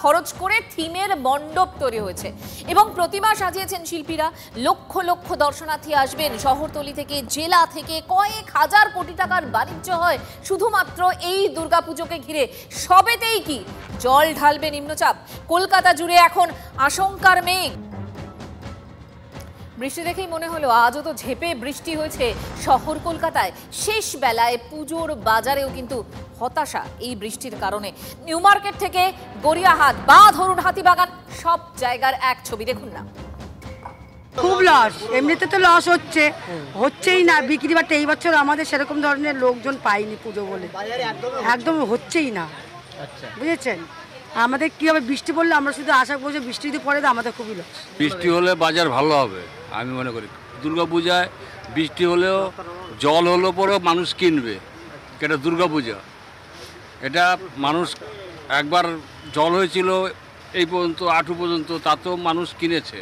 খরচ করে থিমের মণ্ডপ তৈরি হয়েছে এবং প্রতিমা সাজিয়েছেন শিল্পীরা। লক্ষ লক্ষ দর্শনার্থী আসবেন শহরতলি থেকে, জেলা থেকে। কয়েক হাজার কোটি টাকার বাণিজ্য হয় শুধুমাত্র এই দুর্গাপুজোকে ঘিরে। সবেতেই কি জল ঢালবে নিম্নচাপ? কলকাতা জুড়ে এখন আশঙ্কার মেঘ। বৃষ্টি দেখেই মনে হলো আজও তো ঝেঁপে বৃষ্টি হয়েছে শহর কলকাতায়। শেষ বেলায় পুজোর বাজারেও কিন্তু হতাশা এই বৃষ্টির কারণে। নিউ মার্কেট থেকে গড়িয়াহাট বা ধরুন হাতিবাগান, সব জায়গার এক ছবি দেখুন না। খুব লস, এমনিতে তো লস হচ্ছেই না বিক্রি বাট্টা। এই বছর আমাদের সেরকম ধরনের লোকজন পাইনি পুজো বলে, একদম হচ্ছেই না, বুঝেছেন। আমাদের কি হবে, বৃষ্টি পড়লে আমরা শুধু আশা করছি বৃষ্টি যদি পড়ে তো আমাদের খুবই লস। বৃষ্টি হলে বাজার ভালো হবে আমি মনে করি। দুর্গাপূজায় বৃষ্টি হলেও জল হলেও পরেও মানুষ কিনবে, এটা দুর্গাপূজা। এটা মানুষ একবার জল হয়েছিল এই পর্যন্ত, আঠু পর্যন্ত, তাতেও মানুষ কিনেছে।